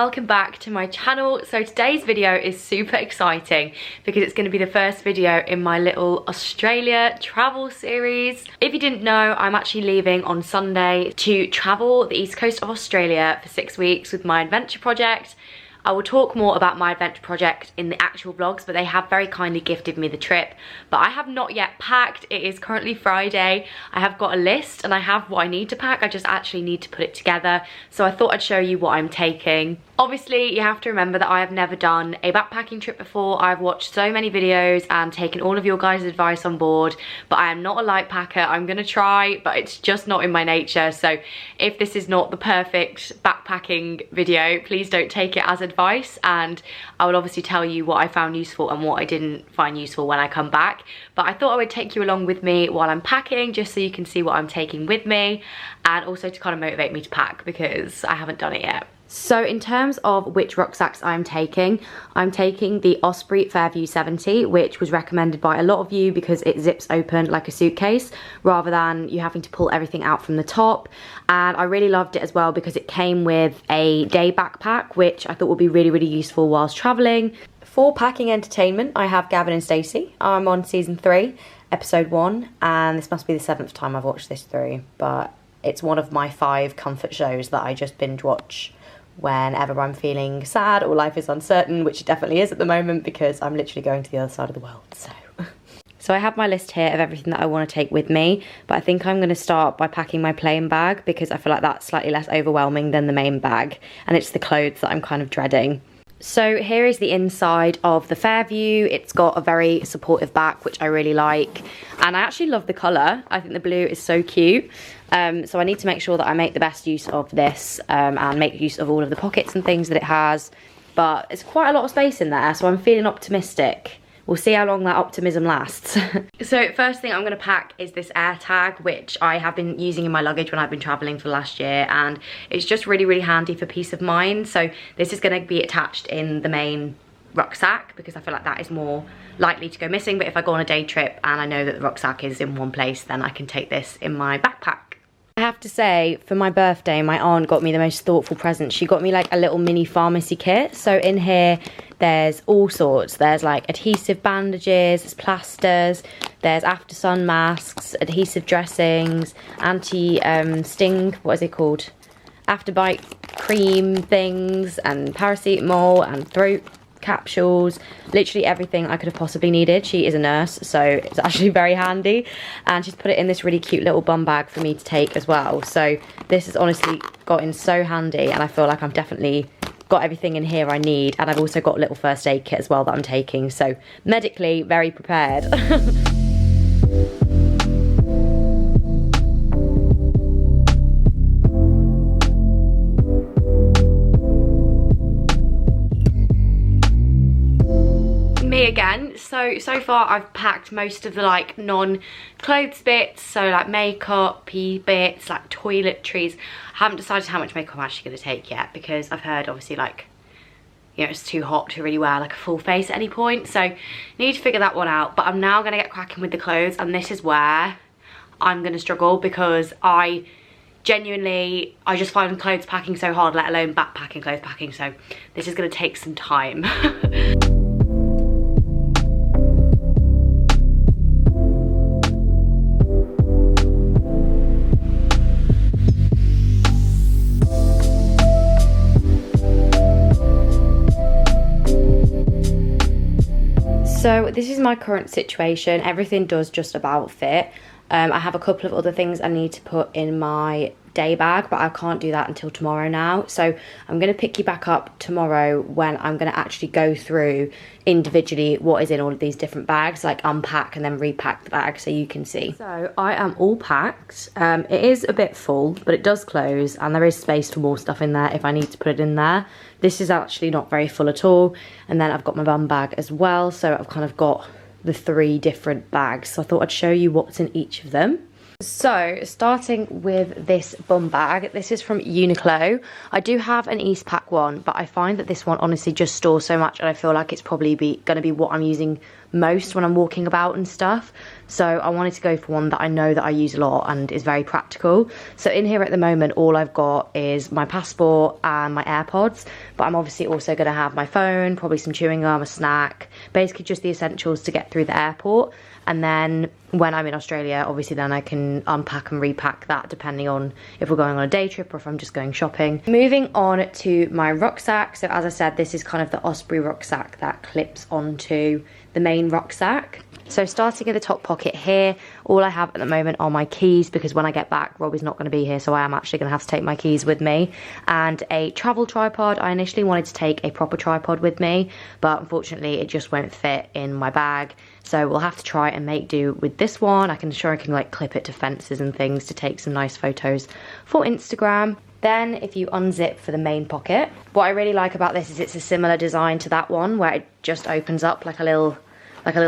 welcome back to my channel. So today's video is super exciting because it's going to be the first video in my little Australia travel series. If you didn't know, I'm actually leaving on Sunday to travel the east coast of Australia for 6 weeks with my adventure project. I will talk more about my adventure project in the actual vlogs, but they have very kindly gifted me the trip. But I have not yet packed. It is currently Friday. I have got a list and I have what I need to pack. I just actually need to put it together. So I thought I'd show you what I'm taking. Obviously, you have to remember that I have never done a backpacking trip before. I've watched so many videos and taken all of your guys' advice on board, but I am not a light packer. I'm gonna try, but it's just not in my nature. So if this is not the perfect backpacking video, please don't take it as advice, and I will obviously tell you what I found useful and what I didn't find useful when I come back. But I thought I would take you along with me while I'm packing, just so you can see what I'm taking with me, and also to kind of motivate me to pack because I haven't done it yet. So in terms of which rucksacks I'm taking the Osprey Fairview 70, which was recommended by a lot of you because it zips open like a suitcase rather than you having to pull everything out from the top. And I really loved it as well because it came with a day backpack, which I thought would be really, really useful whilst traveling. For packing entertainment, I have Gavin and Stacey. I'm on season 3, episode 1, and this must be the 7th time I've watched this through, but it's one of my 5 comfort shows that I just binge watch whenever I'm feeling sad or life is uncertain, which it definitely is at the moment because I'm literally going to the other side of the world. So I have my list here of everything that I want to take with me, but I think I'm going to start by packing my plain bag because I feel like that's slightly less overwhelming than the main bag, and it's the clothes that I'm kind of dreading. So here is the inside of the Fairview. It's got a very supportive back, which I really like, and I actually love the colour. I think the blue is so cute. So I need to make sure that I make the best use of this and make use of all of the pockets and things that it has. But it's quite a lot of space in there, so I'm feeling optimistic. We'll see how long that optimism lasts. So first thing I'm going to pack is this AirTag, which I have been using in my luggage when I've been travelling for the last year, and it's just really, really handy for peace of mind. So this is going to be attached in the main rucksack because I feel like that is more likely to go missing. But if I go on a day trip and I know that the rucksack is in one place, then I can take this in my backpack. I have to say, for my birthday, my aunt got me the most thoughtful present. She got me like a little mini pharmacy kit. So in here, there's all sorts. There's like adhesive bandages, there's plasters, there's after sun masks, adhesive dressings, anti-sting, what is it called? After bite cream things, and paracetamol and throat capsules, literally everything I could have possibly needed. She is a nurse, so it's actually very handy, and she's put it in this really cute little bum bag for me to take as well. So this has honestly gotten so handy, and I feel like I've definitely got everything in here I need, and I've also got a little first aid kit as well that I'm taking, so medically very prepared. Again, so far I've packed most of the like non-clothes bits, so like makeup bits, like toiletries. I haven't decided how much makeup I'm actually going to take yet because I've heard obviously like, you know, it's too hot to really wear like a full face at any point, so need to figure that one out. But I'm now going to get cracking with the clothes, and this is where I'm going to struggle because I just find clothes packing so hard, let alone backpacking clothes packing, so this is going to take some time. So this is my current situation. Everything does just about fit. I have a couple of other things I need to put in my day bag, but I can't do that until tomorrow now. So I'm going to pick you back up tomorrow when I'm going to actually go through individually what is in all of these different bags, like unpack and then repack the bag so you can see. So I am all packed. It is a bit full, but it does close, and there is space for more stuff in there if I need to put it in there. This is actually not very full at all. And then I've got my bum bag as well, so I've kind of got the 3 different bags. So I thought I'd show you what's in each of them. So starting with this bum bag, this is from Uniqlo. I do have an Eastpak one, but I find that this one honestly just stores so much, and I feel like it's probably going to be what I'm using most when I'm walking about and stuff. So I wanted to go for one that I know that I use a lot and is very practical. So in here at the moment, all I've got is my passport and my AirPods, but I'm obviously also going to have my phone, probably some chewing gum, a snack, basically just the essentials to get through the airport. And then when I'm in Australia, obviously then I can unpack and repack that depending on if we're going on a day trip or if I'm just going shopping. Moving on to my rucksack. So as I said, this is kind of the Osprey rucksack that clips onto the main rucksack. So starting at the top pocket here, all I have at the moment are my keys, because when I get back, Rob is not going to be here, so I am actually going to have to take my keys with me. And a travel tripod. I initially wanted to take a proper tripod with me, but unfortunately it just won't fit in my bag. So we'll have to try and make do with this one. I can like clip it to fences and things to take some nice photos for Instagram. Then if you unzip for the main pocket, what I really like about this is it's a similar design to that one where it just opens up like a little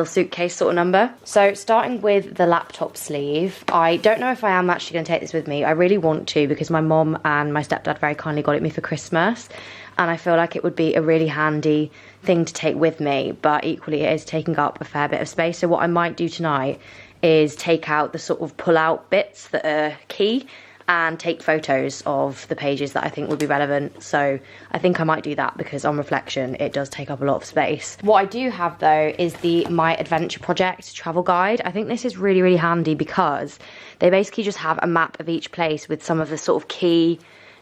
suitcase sort of number. So starting with the laptop sleeve, I don't know if I am actually going to take this with me. I really want to, because my mom and my stepdad very kindly got it me for Christmas, and I feel like it would be a really handy thing to take with me, but equally it is taking up a fair bit of space. So what I might do tonight is take out the sort of pull out bits that are key and take photos of the pages that I think would be relevant. So I think I might do that, because on reflection it does take up a lot of space. What I do have though is the My Adventure Project travel guide. I think this is really handy because they basically just have a map of each place with some of the sort of key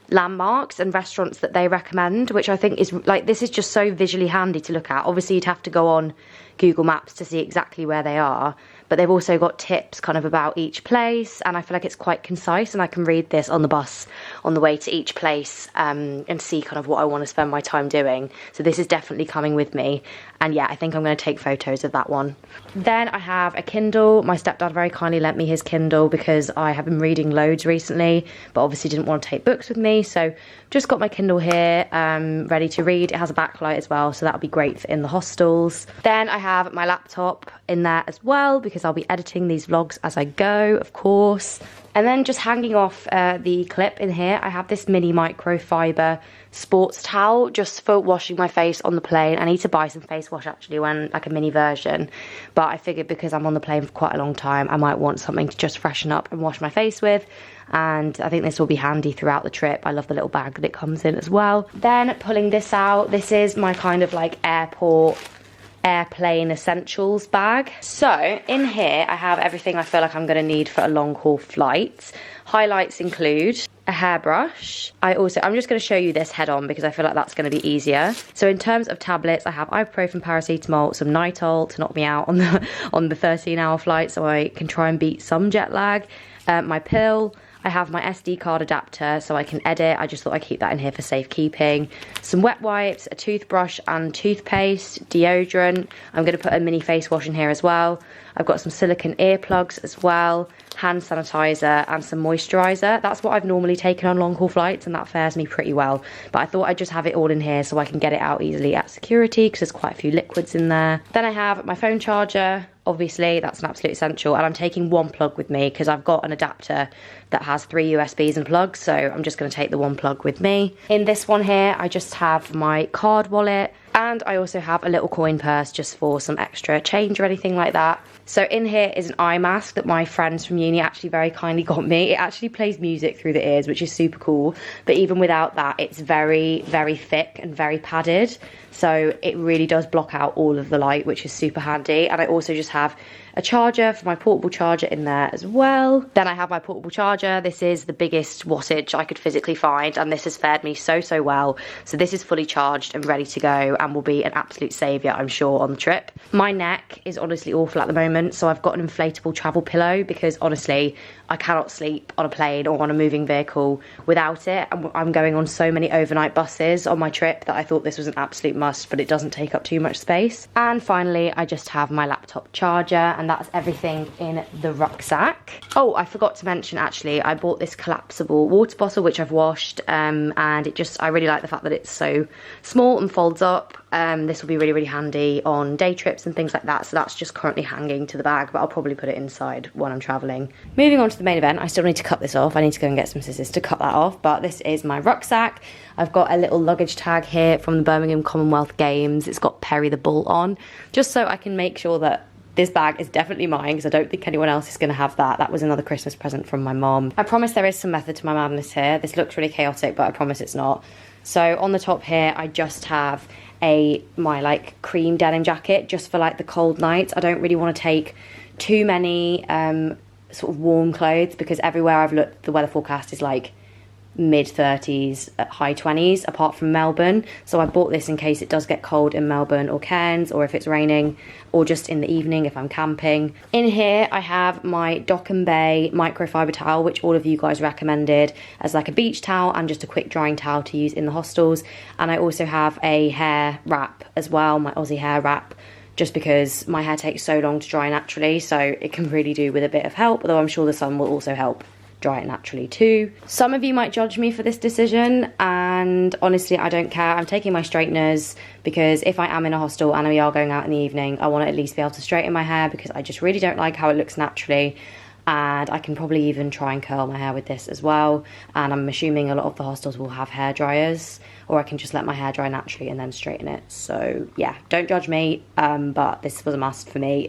landmarks and restaurants that they recommend, which I think is like, this is just so visually handy to look at. Obviously you'd have to go on Google Maps to see exactly where they are, but they've also got tips kind of about each place, and I feel like it's quite concise, and I can read this on the bus on the way to each place and see kind of what I want to spend my time doing. So this is definitely coming with me, and yeah, I think I'm going to take photos of that one. Then I have a Kindle. My stepdad very kindly lent me his Kindle because I have been reading loads recently, but obviously didn't want to take books with me, so just got my Kindle here ready to read. It has a backlight as well, so that'll be great for in the hostels. Then I have my laptop in there as well, because I'll be editing these vlogs as I go, of course. And then just hanging off the clip in here, I have this mini microfiber sports towel just for washing my face on the plane. I need to buy some face wash actually, like a mini version, but I figured because I'm on the plane for quite a long time, I might want something to just freshen up and wash my face with, and I think this will be handy throughout the trip. I love the little bag that it comes in as well. Then pulling this out, this is my kind of like airplane essentials bag. So in here I have everything I feel like I'm going to need for a long haul flight. Highlights include a hairbrush. I'm just going to show you this head on because I feel like that's going to be easier. So in terms of tablets, I have ibuprofen, paracetamol, some Nytol to knock me out on the 13-hour flight so I can try and beat some jet lag. My pill. I have my SD card adapter so I can edit. I just thought I'd keep that in here for safekeeping. Some wet wipes, a toothbrush and toothpaste, deodorant. I'm going to put a mini face wash in here as well. I've got some silicone earplugs as well, hand sanitizer and some moisturizer. That's what I've normally taken on long haul flights, and that fares me pretty well. But I thought I'd just have it all in here so I can get it out easily at security because there's quite a few liquids in there. Then I have my phone charger. Obviously that's an absolute essential, and I'm taking one plug with me because I've got an adapter that has 3 USBs and plugs, so I'm just going to take the one plug with me. In this one here I just have my card wallet, and I also have a little coin purse just for some extra change or anything like that. So in here is an eye mask that my friends from uni actually very kindly got me. It actually plays music through the ears, which is super cool, but even without that it's very thick and very padded, so it really does block out all of the light, which is super handy. And I also just have a charger for my portable charger in there as well. Then I have my portable charger. This is the biggest wattage I could physically find, and this has fared me so well. So this is fully charged and ready to go and will be an absolute saviour, I'm sure, on the trip. My neck is honestly awful at the moment, so I've got an inflatable travel pillow because honestly I cannot sleep on a plane or on a moving vehicle without it. I'm going on so many overnight buses on my trip that I thought this was an absolute must, but it doesn't take up too much space. And finally I just have my laptop charger, and that's everything in the rucksack. Oh, I forgot to mention actually, I bought this collapsible water bottle which I've washed, and I really like the fact that it's so small and folds up. This will be really handy on day trips and things like that, so that's just currently hanging to the bag, but I'll probably put it inside when I'm traveling. Moving on to the main event, I still need to cut this off. I need to go and get some scissors to cut that off, but this is my rucksack. I've got a little luggage tag here from the Birmingham Commonwealth Games. It's got Perry the Bull on, just so I can make sure that this bag is definitely mine, because I don't think anyone else is going to have that. That was another Christmas present from my mom. I promise there is some method to my madness here. This looks really chaotic, but I promise it's not. So on the top here, I just have my like cream denim jacket, just for like the cold nights. I don't really want to take too many sort of warm clothes, because everywhere I've looked, the weather forecast is like mid-30s, high 20s, apart from Melbourne. So I bought this in case it does get cold in Melbourne or Cairns, or if it's raining, or just in the evening if I'm camping. In here I have my Dock and Bay microfiber towel, which all of you guys recommended as like a beach towel and just a quick drying towel to use in the hostels. And I also have a hair wrap as well, my Aussie hair wrap, just because my hair takes so long to dry naturally, so it can really do with a bit of help, although I'm sure the sun will also help dry it naturally too. Some of you might judge me for this decision, and honestly I don't care. I'm taking my straighteners because if I am in a hostel and we are going out in the evening, I want to at least be able to straighten my hair, because I just really don't like how it looks naturally. And I can probably even try and curl my hair with this as well, and I'm assuming a lot of the hostels will have hair dryers, or I can just let my hair dry naturally and then straighten it. So yeah, don't judge me, but this was a must for me.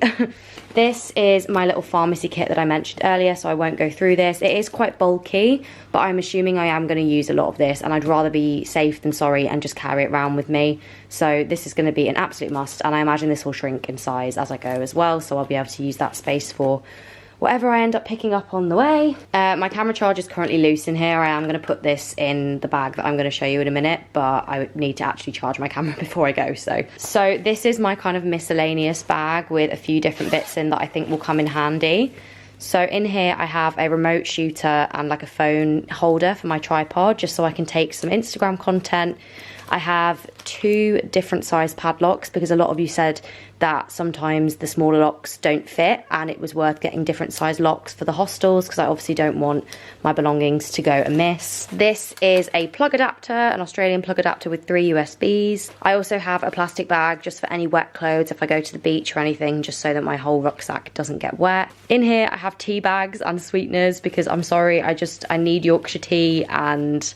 This is my little pharmacy kit that I mentioned earlier, so I won't go through this. It is quite bulky, but I'm assuming I am going to use a lot of this, and I'd rather be safe than sorry and just carry it around with me. So this is going to be an absolute must, and I imagine this will shrink in size as I go as well, so I'll be able to use that space for whatever I end up picking up on the way. My camera charge is currently loose in here. I am going to put this in the bag that I'm going to show you in a minute, but I need to actually charge my camera before I go. So this is my kind of miscellaneous bag with a few different bits in that I think will come in handy. So in here I have a remote shooter and like a phone holder for my tripod, just so I can take some Instagram content. I have 2 different size padlocks, because a lot of you said that sometimes the smaller locks don't fit, and it was worth getting different size locks for the hostels, because I obviously don't want my belongings to go amiss. This is a plug adapter, an Australian plug adapter with 3 USBs. I also have a plastic bag just for any wet clothes if I go to the beach or anything, just so that my whole rucksack doesn't get wet. In here I have tea bags and sweeteners, because I'm sorry, I need Yorkshire tea and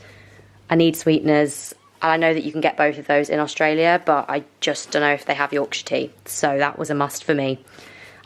I need sweeteners. And I know that you can get both of those in Australia, but I just don't know if they have Yorkshire tea. So that was a must for me.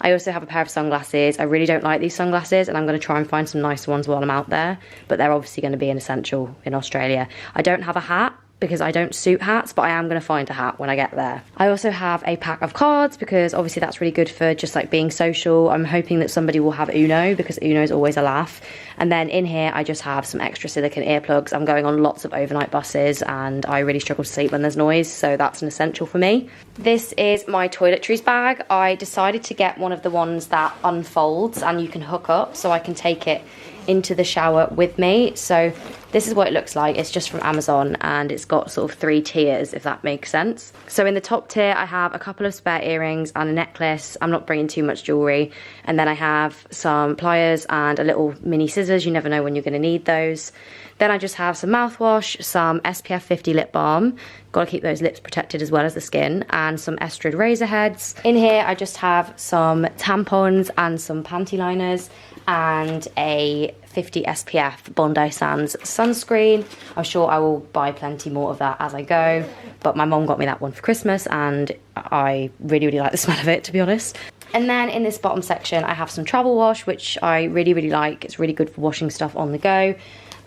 I also have a pair of sunglasses. I really don't like these sunglasses, and I'm going to try and find some nice ones while I'm out there. But they're obviously going to be an essential in Australia. I don't have a hat, because I don't suit hats, but I am going to find a hat when I get there. I also have a pack of cards, because obviously that's really good for just like being social. I'm hoping that somebody will have Uno, because Uno is always a laugh. And then in here I just have some extra silicone earplugs. I'm going on lots of overnight buses and I really struggle to sleep when there's noise, so that's an essential for me. This is my toiletries bag. I decided to get one of the ones that unfolds and you can hook up, so I can take it into the shower with me. So this is what it looks like. It's just from Amazon, and it's got sort of 3 tiers, if that makes sense. So in the top tier I have a couple of spare earrings and a necklace. I'm not bringing too much jewellery. And then I have some pliers and a little mini scissors. You never know when you're going to need those. Then I just have some mouthwash, some SPF 50 lip balm. Got to keep those lips protected as well as the skin, and some Estrid razor heads. In here I just have some tampons and some panty liners, and a 50 SPF Bondi Sands sunscreen. I'm sure I will buy plenty more of that as I go, but my mom got me that one for Christmas and I really like the smell of it, to be honest. And then in this bottom section I have some travel wash, which I really like. It's really good for washing stuff on the go.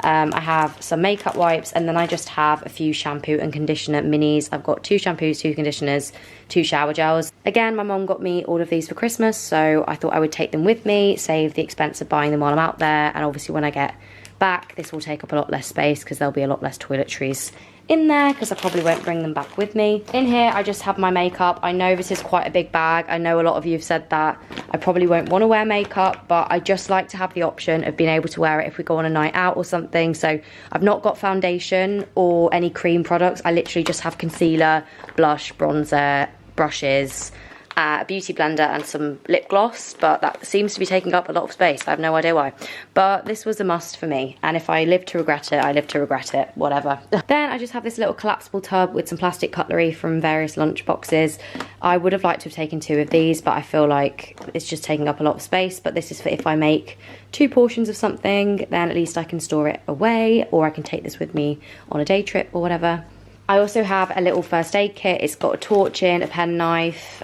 I have some makeup wipes, and then I just have a few shampoo and conditioner minis. I've got 2 shampoos, 2 conditioners, 2 shower gels. Again, my mom got me all of these for Christmas, so I thought I would take them with me, save the expense of buying them while I'm out there, and obviously when I get back this will take up a lot less space, because there'll be a lot less toiletries in there, because I probably won't bring them back with me. In here I just have my makeup. I know this is quite a big bag. I know a lot of you have said that I probably won't want to wear makeup, but I just like to have the option of being able to wear it if we go on a night out or something. So I've not got foundation or any cream products. I literally just have concealer, blush, bronzer, brushes, a beauty blender and some lip gloss, but that seems to be taking up a lot of space. I have no idea why. But this was a must for me, and if I live to regret it, I live to regret it, whatever. Then I just have this little collapsible tub with some plastic cutlery from various lunch boxes. I would have liked to have taken 2 of these, but I feel like it's just taking up a lot of space. But this is for if I make 2 portions of something, then at least I can store it away, or I can take this with me on a day trip or whatever. I also have a little first aid kit. It's got a torch in, a penknife,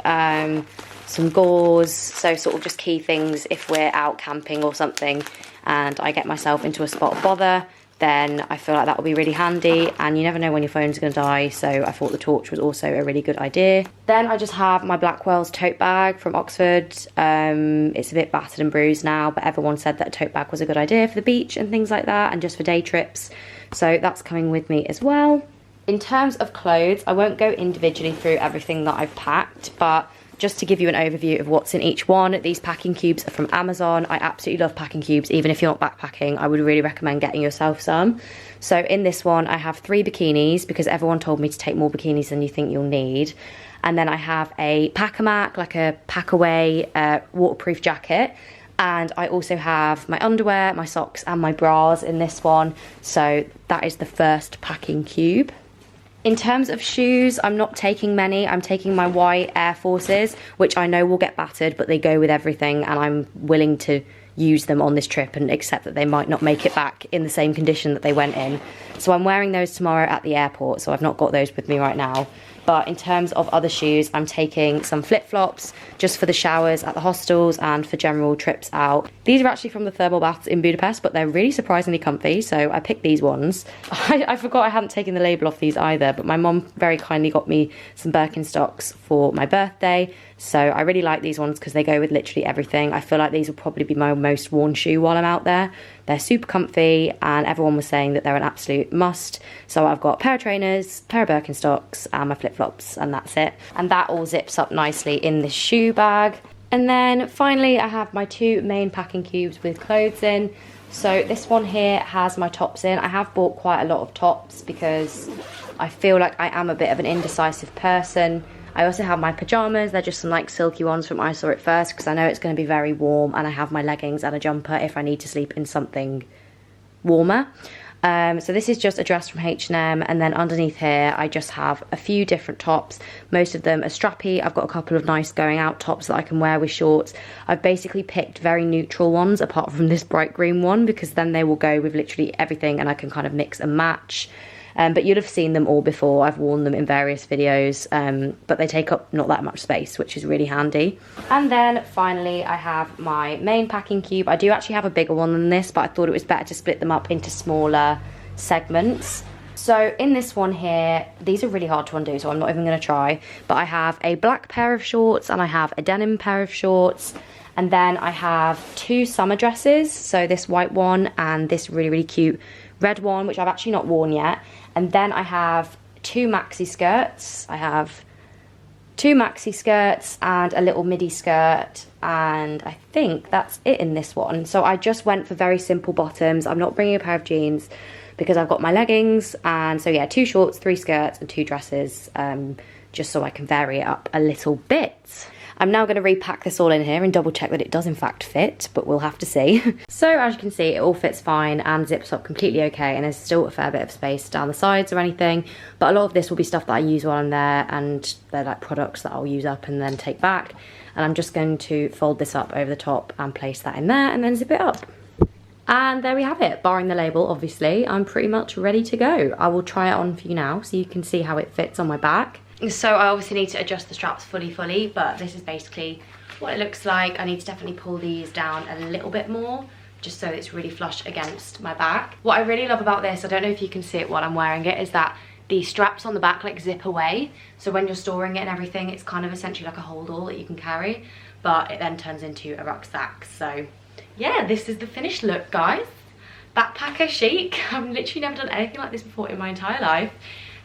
some gauze, so sort of just key things if we're out camping or something and I get myself into a spot of bother, then I feel like that will be really handy, and you never know when your phone's going to die, so I thought the torch was also a really good idea. Then I just have my Blackwell's tote bag from Oxford. It's a bit battered and bruised now, but everyone said that a tote bag was a good idea for the beach and things like that, and just for day trips, so that's coming with me as well. In terms of clothes, I won't go individually through everything that I've packed, but just to give you an overview of what's in each one, these packing cubes are from Amazon. I absolutely love packing cubes. Even if you're not backpacking, I would really recommend getting yourself some. So in this one, I have 3 bikinis because everyone told me to take more bikinis than you think you'll need. And then I have a Pack-A-Mac, like a pack-away waterproof jacket. And I also have my underwear, my socks and my bras in this one. So that is the first packing cube. In terms of shoes, I'm not taking many. I'm taking my white Air Forces, which I know will get battered, but they go with everything, and I'm willing to use them on this trip and accept that they might not make it back in the same condition that they went in. So I'm wearing those tomorrow at the airport, so I've not got those with me right now. But in terms of other shoes, I'm taking some flip-flops just for the showers at the hostels and for general trips out. These are actually from the thermal baths in Budapest, but they're really surprisingly comfy, so I picked these ones. I forgot I hadn't taken the label off these either, but my mom very kindly got me some Birkenstocks for my birthday, so I really like these ones because they go with literally everything. I feel like these will probably be my most worn shoe while I'm out there. They're super comfy, and everyone was saying that they're an absolute must. So I've got a pair of trainers, a pair of Birkenstocks, and my flip-flops, and that's it. And that all zips up nicely in this shoe bag. And then finally, I have my 2 main packing cubes with clothes in. So this one here has my tops in. I have bought quite a lot of tops because I feel like I am a bit of an indecisive person. I also have my pyjamas. They're just some like silky ones from I Saw It First because I know it's going to be very warm, and I have my leggings and a jumper if I need to sleep in something warmer. So this is just a dress from H&M, and then underneath here I just have a few different tops. Most of them are strappy. I've got a couple of nice going out tops that I can wear with shorts. I've basically picked very neutral ones apart from this bright green one because then they will go with literally everything and I can kind of mix and match. But you'd have seen them all before. I've worn them in various videos, but they take up not that much space, which is really handy. And then finally, I have my main packing cube. I do actually have a bigger one than this, but I thought it was better to split them up into smaller segments. So in this one here, these are really hard to undo, so I'm not even going to try. But I have a black pair of shorts and I have a denim pair of shorts. And then I have 2 summer dresses, so this white one and this really, really cute red one, which I've actually not worn yet. And then I have 2 maxi skirts. I have 2 maxi skirts and a little midi skirt, and I think that's it in this one. So I just went for very simple bottoms. I'm not bringing a pair of jeans because I've got my leggings, and so yeah, 2 shorts, 3 skirts and 2 dresses, just so I can vary it up a little bit. I'm now going to repack this all in here and double check that it does in fact fit, but we'll have to see. So as you can see, it all fits fine and zips up completely okay, and there's still a fair bit of space down the sides or anything, but a lot of this will be stuff that I use while I'm there, and they're like products that I'll use up and then take back. And I'm just going to fold this up over the top and place that in there and then zip it up. And there we have it, barring the label, obviously. I'm pretty much ready to go. I will try it on for you now so you can see how it fits on my back. So I obviously need to adjust the straps fully, but this is basically what it looks like. I need to definitely pull these down a little bit more, just so it's really flush against my back. What I really love about this, I don't know if you can see it while I'm wearing it, is that the straps on the back like zip away. So when you're storing it and everything, it's kind of essentially like a hold-all that you can carry, but it then turns into a rucksack. So yeah, this is the finished look, guys. Backpacker chic. I've literally never done anything like this before in my entire life.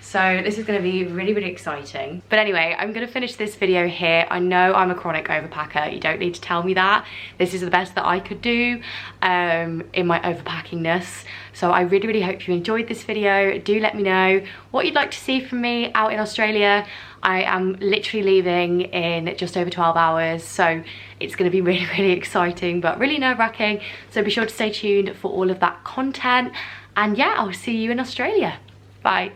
So this is going to be really, really exciting. But anyway, I'm going to finish this video here. I know I'm a chronic overpacker. You don't need to tell me that. This is the best that I could do in my overpackingness. So I really, really hope you enjoyed this video. Do let me know what you'd like to see from me out in Australia. I am literally leaving in just over 12 hours. So it's going to be really, really exciting, but really nerve-wracking. So be sure to stay tuned for all of that content. And yeah, I'll see you in Australia. Bye.